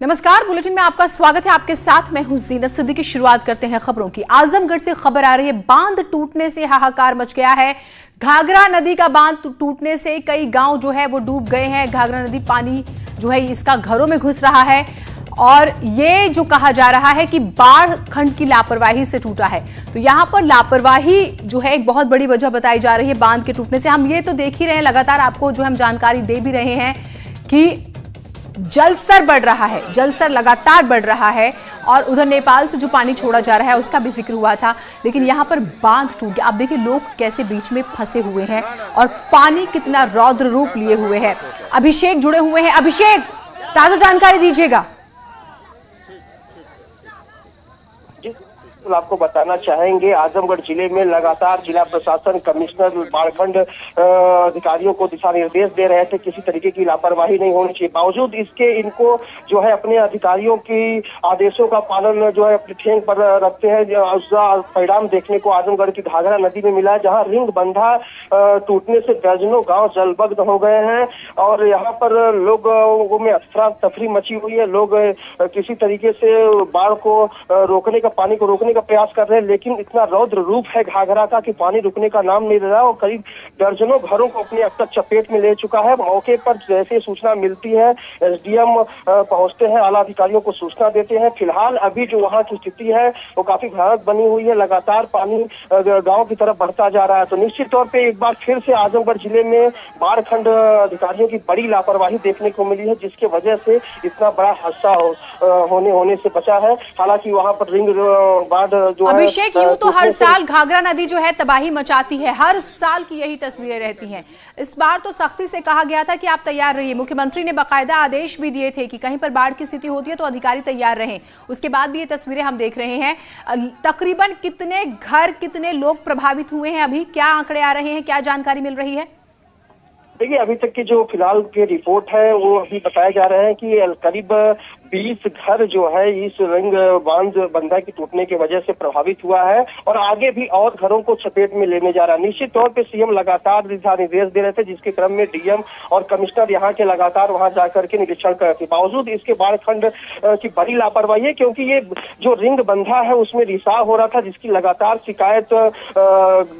नमस्कार, बुलेटिन में आपका स्वागत है। आपके साथ मैं हूं जीनत सिद्दीकी। शुरुआत करते हैं खबरों की। आजमगढ़ से खबर आ रही है, बांध टूटने से हाहाकार मच गया है। घाघरा नदी का बांध टूटने से कई गांव जो है वो डूब गए हैं। घाघरा नदी पानी जो है इसका घरों में घुस रहा है और ये जो कहा जा रहा है कि बाढ़ खंड की लापरवाही से टूटा है। तो यहाँ पर लापरवाही जो है एक बहुत बड़ी वजह बताई जा रही है बांध के टूटने से। हम ये तो देख ही रहे हैं, लगातार आपको जो हम जानकारी दे भी रहे हैं कि जलस्तर बढ़ रहा है, जलस्तर लगातार बढ़ रहा है और उधर नेपाल से जो पानी छोड़ा जा रहा है उसका भी जिक्र हुआ था। लेकिन यहाँ पर बांध टूट गया। आप देखिए लोग कैसे बीच में फंसे हुए हैं और पानी कितना रौद्र रूप लिए हुए है। अभिषेक जुड़े हुए हैं। अभिषेक, ताजा जानकारी दीजिएगा। आपको बताना चाहेंगे, आजमगढ़ जिले में लगातार जिला प्रशासन, कमिश्नर, बाढ़खंड अधिकारियों को दिशा निर्देश दे रहे थे, किसी तरीके की लापरवाही नहीं होनी चाहिए। बावजूद इसके इनको जो है अपने अधिकारियों की आदेशों का पालन जो है अपने ठेंग पर रखते हैं। उसका परिणाम देखने को आजमगढ़ की घाघरा नदी में मिला है, जहाँ रिंग बंधा टूटने से दर्जनों गाँव जलमग्न हो गए हैं और यहाँ पर लोगों में अफरा तफरी मची हुई है। लोग किसी तरीके से बाढ़ को रोकने का, पानी को रोकने का प्रयास कर रहे हैं, लेकिन इतना रौद्र रूप है घाघरा का कि पानी रुकने का नाम नहीं ले रहा और करीब दर्जनों घरों को अपनी अब तक चपेट में ले चुका है। मौके पर जैसे सूचना मिलती है, एसडीएम पहुंचते हैं, आला अधिकारियों को सूचना देते हैं। फिलहाल अभी जो वहां की स्थिति है वो काफी भयानक बनी हुई है। लगातार पानी गांव की तरफ बढ़ता जा रहा है। तो निश्चित तौर पर एक बार फिर से आजमगढ़ जिले में बाढ़खंड अधिकारियों की बड़ी लापरवाही देखने को मिली है, जिसके वजह से इतना बड़ा हादसा होने से बचा है। हालांकि वहां पर रिंग जो अभिषेक, यूं तो हर साल घाघरा नदी जो है तबाही मचाती है, हर साल की यही तस्वीरें रहती हैं। इस बार तो सख्ती से कहा गया था कि आप तैयार रहिए। मुख्यमंत्री ने बाकायदा आदेश भी दिए थे कि कहीं पर बाढ़ की स्थिति होती है तो अधिकारी तैयार रहें। उसके बाद भी ये तस्वीरें हम देख रहे हैं। तकरीबन कितने घर, कितने लोग प्रभावित हुए हैं, अभी क्या आंकड़े आ रहे हैं, क्या जानकारी मिल रही है? देखिए, अभी तक की जो फिलहाल की रिपोर्ट है वो अभी बताया जा रहा है कि करीब 20 घर जो है इस रिंग बंधा की टूटने की वजह से प्रभावित हुआ है और आगे भी और घरों को चपेट में लेने जा रहा है। निश्चित तौर पे सीएम लगातार दिशा निर्देश दे रहे थे, जिसके क्रम में डीएम और कमिश्नर यहाँ के लगातार वहां जाकर के निरीक्षण कर रहे थे। बावजूद इसके बाढ़खंड की बड़ी लापरवाही है, क्योंकि ये जो रिंग बंधा है उसमें रिसाव हो रहा था, जिसकी लगातार शिकायत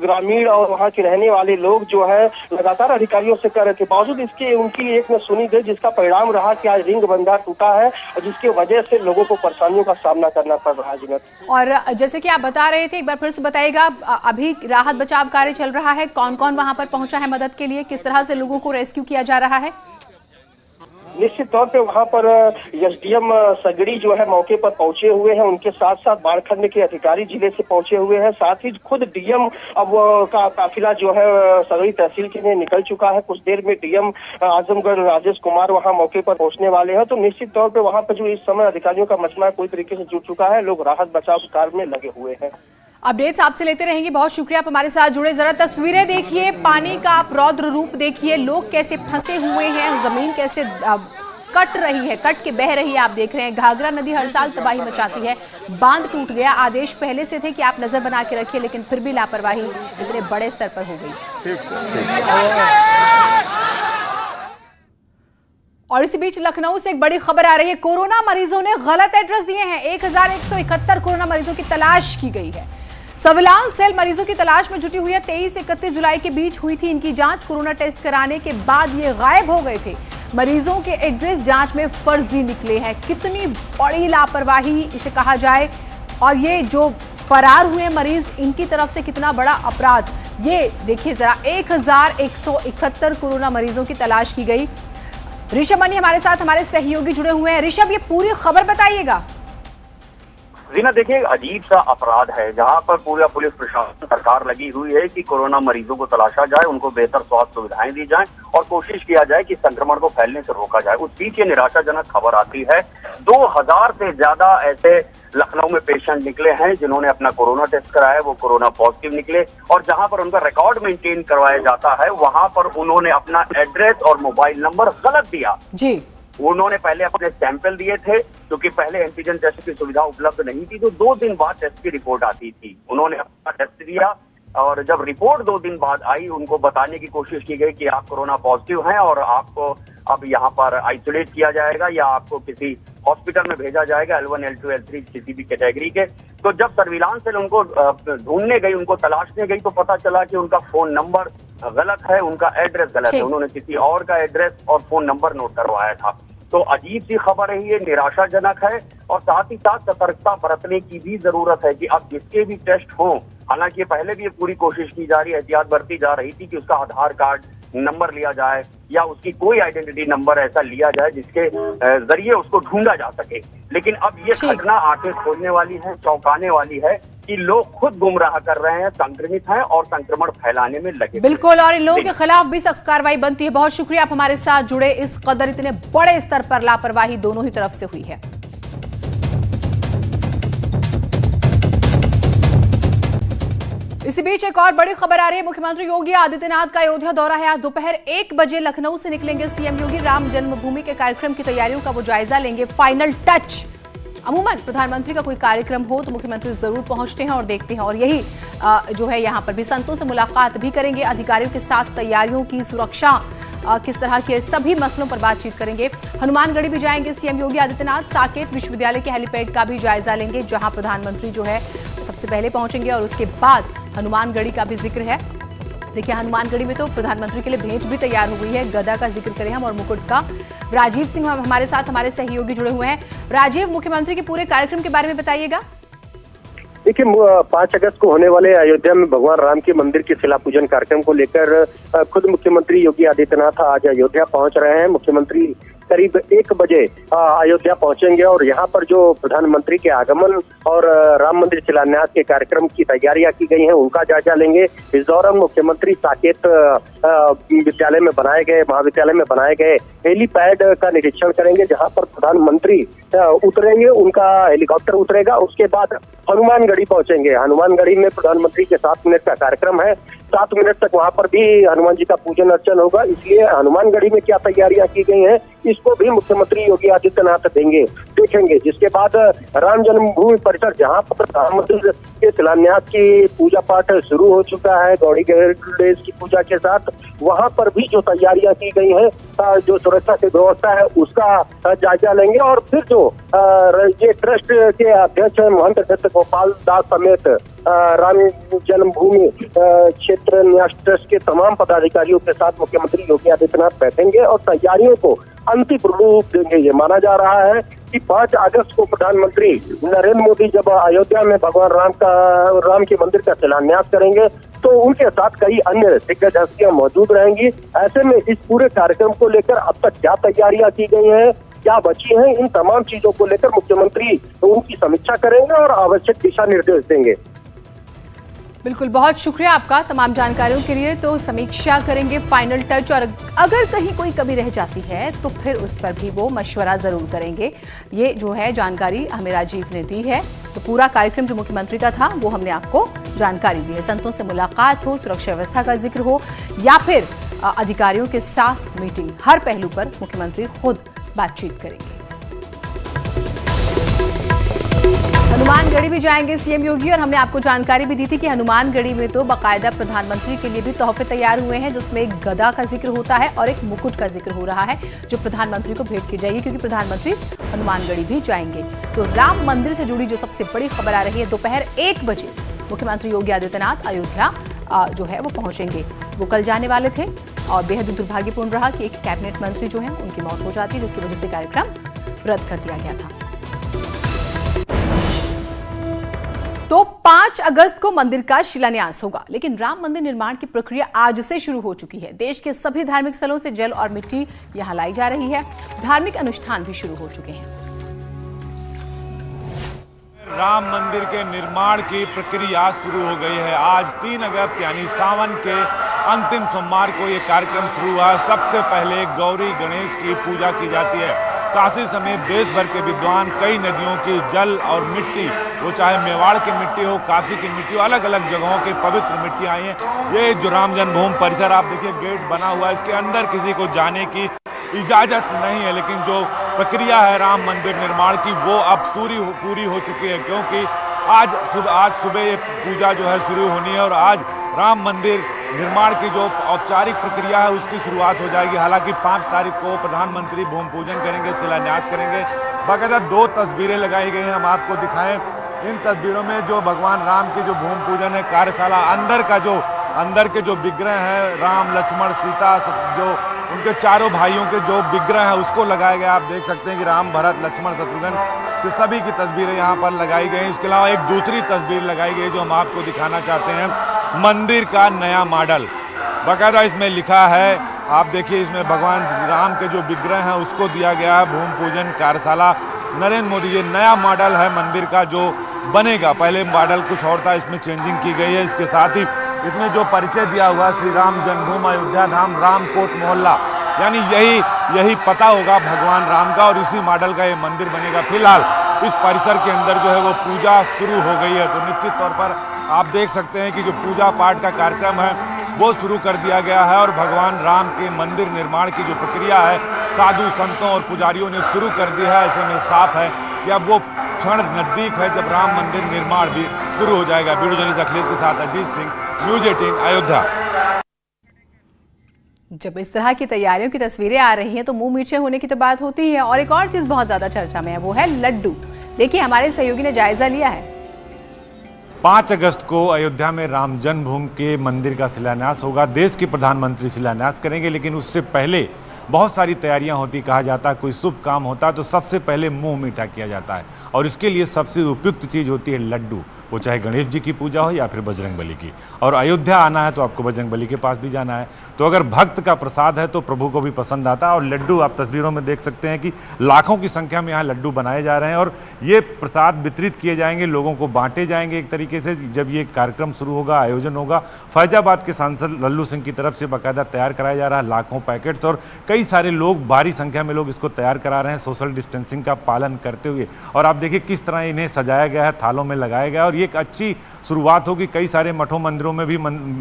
ग्रामीण और वहाँ के रहने वाले लोग जो है लगातार अधिकारियों से कर रहे थे। बावजूद इसके उनकी एक न सुनी गई, जिसका परिणाम रहा कि आज रिंग बंधा टूटा है, जिसकी वजह से लोगों को परेशानियों का सामना करना पड़ रहा है। जीनत, और जैसे कि आप बता रहे थे, एक बार फिर से बताइएगा, अभी राहत बचाव कार्य चल रहा है, कौन कौन वहां पर पहुंचा है मदद के लिए, किस तरह से लोगों को रेस्क्यू किया जा रहा है? निश्चित तौर पे वहां पर एसडीएम सगड़ी जो है मौके पर पहुंचे हुए हैं, उनके साथ साथ बाढ़खंड के अधिकारी जिले से पहुंचे हुए हैं। साथ ही खुद डीएम अब का काफिला जो है सगड़ी तहसील के लिए निकल चुका है। कुछ देर में डीएम आजमगढ़ राजेश कुमार वहां मौके पर पहुंचने वाले हैं। तो निश्चित तौर पे वहां पर जो इस समय अधिकारियों का मजमा पूरी तरीके से जुट चुका है। लोग राहत बचाव कार्य में लगे हुए हैं। अपडेट्स आपसे लेते रहेंगे। बहुत शुक्रिया आप हमारे साथ जुड़े। जरा तस्वीरें देखिए, पानी का आप रौद्र रूप देखिए, लोग कैसे फंसे हुए हैं, जमीन कैसे कट रही है, कट के बह रही है। आप देख रहे हैं घाघरा नदी हर साल तबाही मचाती है। बांध टूट गया, आदेश पहले से थे कि आप नजर बना के रखिए, लेकिन फिर भी लापरवाही इतने बड़े स्तर पर हो गई। और इसी बीच लखनऊ से एक बड़ी खबर आ रही है। कोरोना मरीजों ने गलत एड्रेस दिए हैं। 1171 कोरोना मरीजों की तलाश की गई है। सर्विलांस सेल मरीजों की तलाश में जुटी हुई है। 23 से 31 जुलाई के बीच हुई थी इनकी जांच। कोरोना टेस्ट कराने के बाद ये गायब हो गए थे। मरीजों के एड्रेस जांच में फर्जी निकले हैं। कितनी बड़ी लापरवाही इसे कहा जाए, और ये जो फरार हुए मरीज, इनकी तरफ से कितना बड़ा अपराध। ये देखिए जरा, 1171 कोरोना मरीजों की तलाश की गई। ऋषभ मनी हमारे साथ, हमारे सहयोगी जुड़े हुए हैं। ऋषभ, ये पूरी खबर बताइएगा। जीना, देखिए अजीब सा अपराध है, जहां पर पूरा पुलिस प्रशासन, सरकार लगी हुई है कि कोरोना मरीजों को तलाशा जाए, उनको बेहतर स्वास्थ्य सुविधाएं दी जाएं और कोशिश किया जाए कि संक्रमण को फैलने से रोका जाए। उस बीच ये निराशाजनक खबर आती है, 2000 से ज्यादा ऐसे लखनऊ में पेशेंट निकले हैं जिन्होंने अपना कोरोना टेस्ट कराया, वो कोरोना पॉजिटिव निकले, और जहां पर उनका रिकॉर्ड मेंटेन करवाया जाता है वहां पर उन्होंने अपना एड्रेस और मोबाइल नंबर गलत दिया जी। उन्होंने पहले अपने सैंपल दिए थे, क्योंकि पहले एंटीजन टेस्ट की सुविधा उपलब्ध नहीं थी, तो 2 दिन बाद टेस्ट की रिपोर्ट आती थी। उन्होंने अपना टेस्ट दिया और जब रिपोर्ट 2 दिन बाद आई, उनको बताने की कोशिश की गई कि आप कोरोना पॉजिटिव हैं और आपको अब यहाँ पर आइसोलेट किया जाएगा या आपको किसी हॉस्पिटल में भेजा जाएगा L1, L2, L3 किसी भी कैटेगरी के। तो जब सर्विलांस सेल उनको ढूंढने गई, उनको तलाशने गई, तो पता चला कि उनका फोन नंबर गलत है, उनका एड्रेस गलत है। उन्होंने किसी और का एड्रेस और फोन नंबर नोट करवाया था। तो अजीब सी खबर है ये, निराशाजनक है और साथ ही साथ सतर्कता बरतने की भी जरूरत है कि अब जिसके भी टेस्ट हों, हालांकि पहले भी ये पूरी कोशिश की जा रही है, एहतियात बरती जा रही थी कि उसका आधार कार्ड नंबर लिया जाए या उसकी कोई आइडेंटिटी नंबर ऐसा लिया जाए जिसके जरिए उसको ढूंढा जा सके। लेकिन अब ये घटना आंखें खोलने वाली है, चौंकाने वाली है कि लोग खुद गुमराह कर रहे हैं, संक्रमित हैं और संक्रमण फैलाने में लगे। बिल्कुल, और इन लोगों के खिलाफ भी सख्त कार्रवाई बनती है। बहुत शुक्रिया, आप हमारे साथ जुड़े। इस कदर इतने बड़े स्तर पर लापरवाही दोनों ही तरफ से हुई है। इसी बीच एक और बड़ी खबर आ रही है। मुख्यमंत्री योगी आदित्यनाथ का अयोध्या दौरा है। आज दोपहर 1 बजे लखनऊ से निकलेंगे सीएम योगी। राम जन्मभूमि के कार्यक्रम की तैयारियों का वो जायजा लेंगे, फाइनल टच। अमूमन प्रधानमंत्री का कोई कार्यक्रम हो तो मुख्यमंत्री जरूर पहुंचते हैं और देखते हैं, और यही जो है यहाँ पर भी संतों से मुलाकात भी करेंगे, अधिकारियों के साथ तैयारियों की, सुरक्षा किस तरह के सभी मसलों पर बातचीत करेंगे। हनुमानगढ़ी भी जाएंगे सीएम योगी आदित्यनाथ। साकेत विश्वविद्यालय के हेलीपैड का भी जायजा लेंगे, जहां प्रधानमंत्री जो है सबसे पहले पहुंचेंगे, और उसके बाद हनुमानगढ़ी का भी जिक्र है। देखिए, हनुमानगढ़ी में तो प्रधानमंत्री के लिए भेंट भी तैयार हो गई है। गदा का जिक्र करें हम और मुकुट का। राजीव सिंह हमारे साथ, हमारे सहयोगी जुड़े हुए हैं। राजीव, मुख्यमंत्री के पूरे कार्यक्रम के बारे में बताइएगा। देखिए, 5 अगस्त को होने वाले अयोध्या में भगवान राम के मंदिर के शिला पूजन कार्यक्रम को लेकर खुद मुख्यमंत्री योगी आदित्यनाथ आज अयोध्या पहुंच रहे हैं। मुख्यमंत्री करीब 1 बजे अयोध्या पहुंचेंगे और यहाँ पर जो प्रधानमंत्री के आगमन और राम मंदिर शिलान्यास के कार्यक्रम की तैयारियां की गई हैं उनका जायजा लेंगे। इस दौरान मुख्यमंत्री साकेत विद्यालय में बनाए गए, महाविद्यालय में बनाए गए हेलीपैड का निरीक्षण करेंगे, जहां पर प्रधानमंत्री उतरेंगे, उनका हेलीकॉप्टर उतरेगा। उसके बाद हनुमानगढ़ी पहुंचेंगे। हनुमानगढ़ी में प्रधानमंत्री के 7 मिनट का कार्यक्रम है। 7 मिनट तक वहां पर भी हनुमान जी का पूजन अर्चन होगा। इसलिए हनुमानगढ़ी में क्या तैयारियां की गई हैं इसको भी मुख्यमंत्री योगी आदित्यनाथ देखेंगे। जिसके बाद राम जन्मभूमि परिसर, जहां पर राम मंदिर के शिलान्यास की पूजा पाठ शुरू हो चुका है गौड़ी गणेश की पूजा के साथ, वहां पर भी जो तैयारियां की गई हैं, जो सुरक्षा की व्यवस्था है उसका जायजा लेंगे। और फिर जो ये ट्रस्ट के अध्यक्ष है महंत दत्त गोपाल दास समेत राम जन्मभूमि क्षेत्र न्यास ट्रस्ट के तमाम पदाधिकारियों के साथ मुख्यमंत्री योगी आदित्यनाथ बैठेंगे और तैयारियों को अंतिम रूप देंगे। ये माना जा रहा है कि 5 अगस्त को प्रधानमंत्री नरेंद्र मोदी जब अयोध्या में भगवान राम के मंदिर का शिलान्यास करेंगे तो उनके साथ कई अन्य दिग्गज हस्तियां मौजूद रहेंगी। ऐसे में इस पूरे कार्यक्रम को लेकर अब तक क्या तैयारियां की गई हैं, क्या बची हैं, इन तमाम चीजों को लेकर मुख्यमंत्री उनकी समीक्षा करेंगे और आवश्यक दिशा निर्देश देंगे। बिल्कुल, बहुत शुक्रिया आपका तमाम जानकारियों के लिए। तो समीक्षा करेंगे, फाइनल टच, और अगर कहीं कोई कमी रह जाती है तो फिर उस पर भी वो मशवरा जरूर करेंगे। ये जो है जानकारी हमें राजीव ने दी है। तो पूरा कार्यक्रम जो मुख्यमंत्री का था वो हमने आपको जानकारी दी है। संतों से मुलाकात हो, सुरक्षा व्यवस्था का जिक्र हो, या फिर अधिकारियों के साथ मीटिंग, हर पहलू पर मुख्यमंत्री खुद बातचीत करेंगे। हनुमानगढ़ी भी जाएंगे सीएम योगी, और हमने आपको जानकारी भी दी थी कि हनुमानगढ़ी में तो बाकायदा प्रधानमंत्री के लिए भी तोहफे तैयार हुए हैं, जिसमें एक गदा का जिक्र होता है और एक मुकुट का जिक्र हो रहा है जो प्रधानमंत्री को भेंट की जाएगी, क्योंकि प्रधानमंत्री हनुमानगढ़ी भी जाएंगे। तो राम मंदिर से जुड़ी जो सबसे बड़ी खबर आ रही है, दोपहर 1 बजे मुख्यमंत्री योगी आदित्यनाथ अयोध्या जो है वो पहुंचेंगे। वो कल जाने वाले थे और बेहद दुर्भाग्यपूर्ण रहा कि एक कैबिनेट मंत्री जो है उनकी मौत हो जाती है, जिसकी वजह से कार्यक्रम रद्द कर दिया गया था। तो 5 अगस्त को मंदिर का शिलान्यास होगा, लेकिन राम मंदिर निर्माण की प्रक्रिया आज से शुरू हो चुकी है। देश के सभी धार्मिक स्थलों से जल और मिट्टी यहां लाई जा रही है। धार्मिक अनुष्ठान भी शुरू हो चुके हैं। राम मंदिर के निर्माण की प्रक्रिया शुरू हो गई है। आज 3 अगस्त यानी सावन के अंतिम सोमवार को ये कार्यक्रम शुरू हुआ। सबसे पहले गौरी गणेश की पूजा की जाती है। काशी समेत देश भर के विद्वान कई नदियों की जल और मिट्टी, वो चाहे मेवाड़ की मिट्टी हो, काशी की मिट्टी हो, अलग अलग जगहों की पवित्र मिट्टी आई है। ये जो राम जन्मभूमि परिसर आप देखिए, गेट बना हुआ है, इसके अंदर किसी को जाने की इजाजत नहीं है, लेकिन जो प्रक्रिया है राम मंदिर निर्माण की वो अब पूरी हो चुकी है, क्योंकि आज सुबह ये पूजा जो है शुरू होनी है और आज राम मंदिर निर्माण की जो औपचारिक प्रक्रिया है उसकी शुरुआत हो जाएगी। हालांकि 5 तारीख को प्रधानमंत्री भूमि पूजन करेंगे, शिलान्यास करेंगे। बाकायदा 2 तस्वीरें लगाई गई हैं, हम आपको दिखाएं। इन तस्वीरों में जो भगवान राम की जो भूमि पूजन है कार्यशाला, अंदर के जो विग्रह हैं राम लक्ष्मण सीता, जो उनके चारों भाइयों के जो विग्रह हैं उसको लगाया गया। आप देख सकते हैं कि राम भरत लक्ष्मण शत्रुघ्न ये सभी की तस्वीरें यहाँ पर लगाई गई हैं। इसके अलावा एक दूसरी तस्वीर लगाई गई जो हम आपको दिखाना चाहते हैं, मंदिर का नया मॉडल। बाकायदा इसमें लिखा है, आप देखिए इसमें भगवान राम के जो विग्रह हैं उसको दिया गया है भूमि पूजन कार्यशाला नरेंद्र मोदी। ये नया मॉडल है मंदिर का जो बनेगा, पहले मॉडल कुछ और था, इसमें चेंजिंग की गई है। इसके साथ ही इसमें जो परिचय दिया हुआ श्री राम जन्मभूमि अयोध्या धाम रामकोट मोहल्ला, यानी यही पता होगा भगवान राम का, और इसी मॉडल का ये मंदिर बनेगा। फिलहाल इस परिसर के अंदर जो है वो पूजा शुरू हो गई है, तो निश्चित तौर पर आप देख सकते हैं कि जो पूजा पाठ का कार्यक्रम है वो शुरू कर दिया गया है, और भगवान राम के मंदिर निर्माण की जो प्रक्रिया है साधु संतों और पुजारियों ने शुरू कर दी है। ऐसे में साफ है कि अब वो क्षण नजदीक है जब राम मंदिर निर्माण भी शुरू हो जाएगा। वीडियो जर्नलिस्ट अखिलेश के साथ अजीत सिंह, न्यूज 18 अयोध्या। जब इस तरह की तैयारियों की तस्वीरें आ रही हैं तो मुंह मीठे होने की तो बात होती है। और एक और चीज बहुत ज्यादा चर्चा में है, वो है लड्डू। देखिए हमारे सहयोगी ने जायजा लिया है। 5 अगस्त को अयोध्या में राम जन्मभूमि के मंदिर का शिलान्यास होगा। देश के प्रधानमंत्री शिलान्यास करेंगे, लेकिन उससे पहले बहुत सारी तैयारियां होती। कहा जाता है कोई शुभ काम होता है तो सबसे पहले मुंह मीठा किया जाता है, और इसके लिए सबसे उपयुक्त चीज़ होती है लड्डू। वो चाहे गणेश जी की पूजा हो या फिर बजरंगबली की। और अयोध्या आना है तो आपको बजरंगबली के पास भी जाना है, तो अगर भक्त का प्रसाद है तो प्रभु को भी पसंद आता है। और लड्डू आप तस्वीरों में देख सकते हैं कि लाखों की संख्या में यहाँ लड्डू बनाए जा रहे हैं, और ये प्रसाद वितरित किए जाएंगे, लोगों को बांटे जाएंगे एक तरीके से। जब ये कार्यक्रम शुरू होगा, आयोजन होगा, फैजाबाद के सांसद लल्लू सिंह की तरफ से बाकायदा तैयार कराया जा रहा है लाखों पैकेट्स, और कई सारे लोग, भारी संख्या में लोग इसको तैयार करा रहे हैं सोशल डिस्टेंसिंग का पालन करते हुए। और आप देखिए किस तरह इन्हें सजाया गया है, थालों में लगाया गया है, और ये एक अच्छी शुरुआत होगी। कई सारे मठों मंदिरों में भी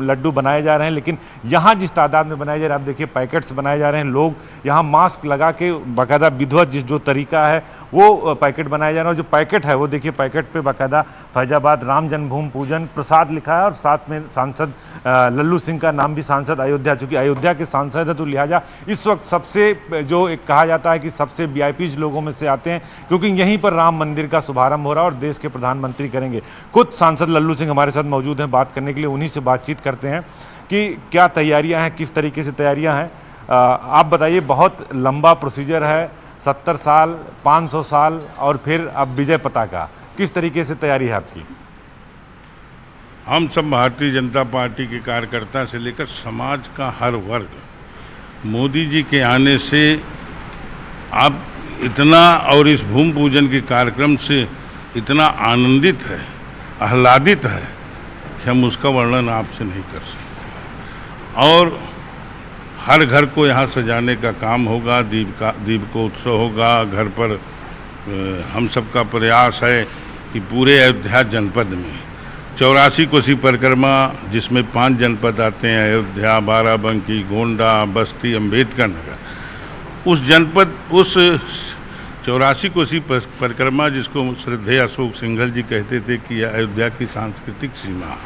लड्डू बनाए जा रहे हैं, लेकिन यहाँ जिस तादाद में बनाए जा रहे हैं, आप देखिए पैकेट्स बनाए जा रहे हैं। लोग यहाँ मास्क लगा के बाकायदा विधिवत जो तरीका है वो पैकेट बनाए जा रहे हैं। जो पैकेट है वो देखिए, पैकेट पे बाकायदा फैजाबाद राम जन्मभूमि पूजन प्रसाद लिखा है, और साथ में सांसद लल्लू सिंह का नाम भी सांसद अयोध्या, चूंकि अयोध्या के सांसद है तो लिहाजा इस वक्त सबसे जो एक कहा जाता है कि सबसे वीआईपी लोगों में से आते हैं, क्योंकि यहीं पर राम मंदिर का शुभारंभ हो रहा है और देश के प्रधानमंत्री करेंगे। खुद सांसद लल्लू सिंह हमारे साथ मौजूद हैं बात करने के लिए, उन्हीं से बातचीत करते हैं कि क्या तैयारियां हैं, किस तरीके से तैयारियां हैं। आप बताइए, बहुत लंबा प्रोसीजर है, 70 साल, 500 साल और फिर अब विजय पताका, किस तरीके से तैयारी है आपकी? हम सब भारतीय जनता पार्टी के कार्यकर्ता से लेकर समाज का हर वर्ग मोदी जी के आने से अब इतना, और इस भूमि पूजन के कार्यक्रम से इतना आनंदित है, आह्लादित है कि हम उसका वर्णन आपसे नहीं कर सकते। और हर घर को यहाँ सजाने का काम होगा, दीपकोत्सव होगा घर पर। हम सबका प्रयास है कि पूरे अयोध्या जनपद में 84 कोसी परिक्रमा, जिसमें 5 जनपद आते हैं, अयोध्या, बाराबंकी, गोंडा, बस्ती, अम्बेडकर नगर, उस 84 कोसी परिक्रमा जिसको श्रद्धेय अशोक सिंघल जी कहते थे कि अयोध्या की सांस्कृतिक सीमा,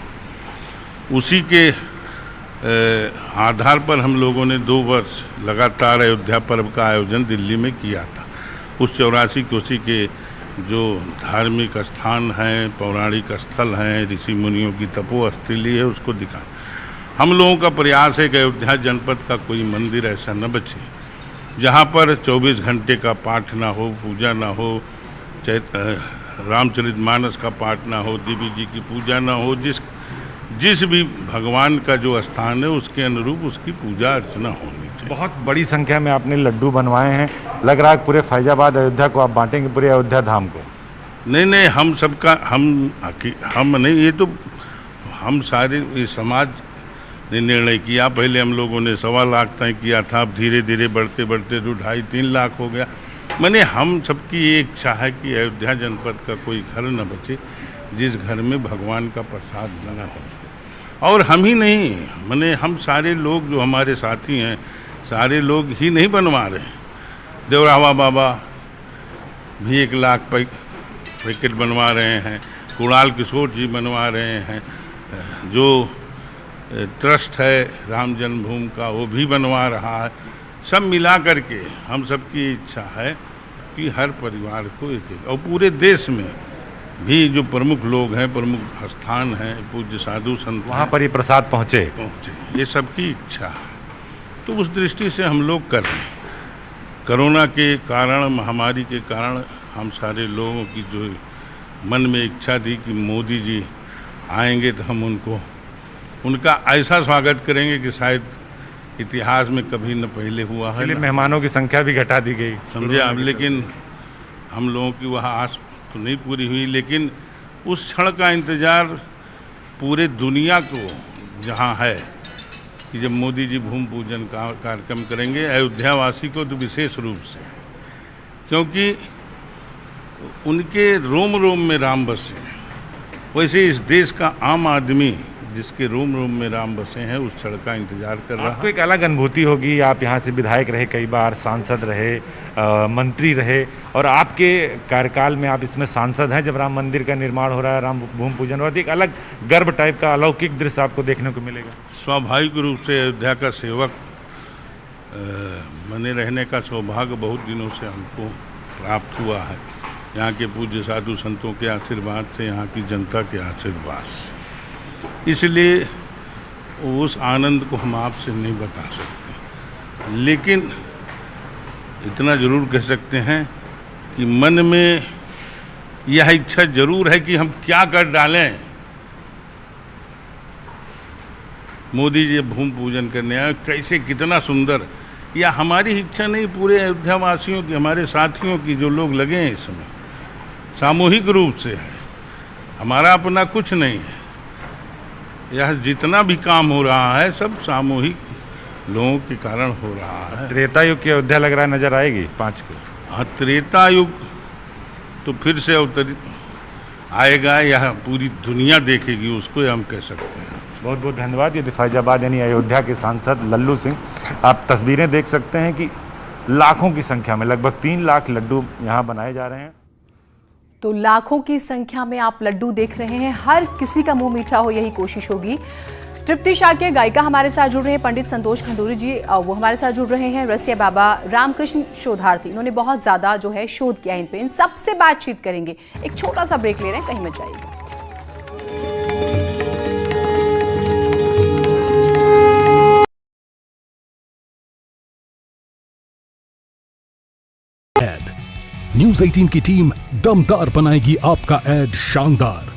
उसी के आधार पर हम लोगों ने 2 वर्ष लगातार अयोध्या पर्व का आयोजन दिल्ली में किया था। उस 84 कोसी के जो धार्मिक स्थान हैं, पौराणिक स्थल हैं, ऋषि मुनियों की तपोस्थली है, उसको दिखाना। हम लोगों का प्रयास है कि अयोध्या जनपद का कोई मंदिर ऐसा न बचे जहाँ पर 24 घंटे का पाठ ना हो, पूजा ना हो, रामचरितमानस का पाठ ना हो, देवी जी की पूजा ना हो। जिस भी भगवान का जो स्थान है उसके अनुरूप उसकी पूजा अर्चना होनी चाहिए। बहुत बड़ी संख्या में आपने लड्डू बनवाए हैं, लग रहा है पूरे फैजाबाद अयोध्या को आप बांटेंगे, पूरे अयोध्या धाम को? नहीं, हम सबका हम नहीं, ये तो हम सारे ये समाज ने निर्णय किया। पहले हम लोगों ने 1.25 लाख तय किया था, अब धीरे धीरे बढ़ते बढ़ते तो 2.5-3 लाख हो गया। मैंने हम सबकी ये इच्छा है कि अयोध्या जनपद का कोई घर न बचे जिस घर में भगवान का प्रसाद बना हो। और हम ही नहीं, मैंने हम सारे लोग जो हमारे साथी हैं, सारे लोग ही नहीं बनवा रहे। देवरावा बाबा भी 1 लाख पैकेट बनवा रहे हैं, कुणाल किशोर जी बनवा रहे हैं, जो ट्रस्ट है राम जन्मभूमि का, वो भी बनवा रहा है। सब मिला करके हम सबकी इच्छा है कि हर परिवार को एक एक, और पूरे देश में भी जो प्रमुख लोग हैं, प्रमुख स्थान हैं, पूज्य साधु संत वहाँ पर ये प्रसाद पहुँचे, ये सबकी इच्छा है। तो उस दृष्टि से हम लोग कर रहे हैं। कोरोना के कारण, महामारी के कारण हम सारे लोगों की जो मन में इच्छा थी कि मोदी जी आएंगे तो हम उनका ऐसा स्वागत करेंगे कि शायद इतिहास में कभी न पहले हुआ है। मेहमानों की संख्या भी घटा दी गई, समझे आप। लेकिन हम लोगों की वह आस तो नहीं पूरी हुई, लेकिन उस क्षण का इंतज़ार पूरे दुनिया को जहाँ है कि जब मोदी जी भूमि पूजन का कार्यक्रम करेंगे, अयोध्या वासी को तो विशेष रूप से, क्योंकि उनके रोम रोम में राम बसे, वैसे इस देश का आम आदमी जिसके रोम रोम में राम बसे हैं उस क्षण का इंतजार कर रहा है। आपको एक अलग अनुभूति होगी, आप यहाँ से विधायक रहे, कई बार सांसद रहे, मंत्री रहे, और आपके कार्यकाल में आप इसमें सांसद हैं जब राम मंदिर का निर्माण हो रहा है, राम भूमि पूजन हो रहा है। एक अलग गर्व टाइप का अलौकिक दृश्य आपको देखने को मिलेगा। स्वाभाविक रूप से अयोध्या का सेवक बने रहने का सौभाग्य बहुत दिनों से हमको प्राप्त हुआ है, यहाँ के पूज्य साधु संतों के आशीर्वाद से, यहाँ की जनता के आशीर्वाद से। इसलिए उस आनंद को हम आपसे नहीं बता सकते, लेकिन इतना जरूर कह सकते हैं कि मन में यह इच्छा जरूर है कि हम क्या कर डालें। मोदी जी भूमि पूजन करने आए, कैसे, कितना सुंदर। या हमारी इच्छा नहीं, पूरे अयोध्या वासियों की, हमारे साथियों की जो लोग लगे हैं इसमें, सामूहिक रूप से है। हमारा अपना कुछ नहीं है। यह जितना भी काम हो रहा है सब सामूहिक लोगों के कारण हो रहा है। त्रेता युग की अयोध्या लग रहा है नजर आएगी 5 को। हाँ, त्रेता युग तो फिर से अवतरित आएगा, यह पूरी दुनिया देखेगी, उसको हम कह सकते हैं। बहुत बहुत धन्यवाद। ये फैजाबाद यानी अयोध्या के सांसद लल्लू सिंह। आप तस्वीरें देख सकते हैं कि लाखों की संख्या में, लगभग 3 लाख लड्डू यहाँ बनाए जा रहे हैं। तो लाखों की संख्या में आप लड्डू देख रहे हैं, हर किसी का मुंह मीठा हो यही कोशिश होगी। तृप्ति शाक्य गायिका हमारे साथ जुड़ रहे हैं, पंडित संतोष खंडूरी जी वो हमारे साथ जुड़ रहे हैं, रसिया बाबा रामकृष्ण शोधार्थी, इन्होंने बहुत ज्यादा जो है शोध किया इन पे, इन सबसे बातचीत करेंगे। एक छोटा सा ब्रेक ले रहे हैं, कहीं मत जाइएगा। न्यूज़ 18 की टीम दमदार बनाएगी आपका एड शानदार।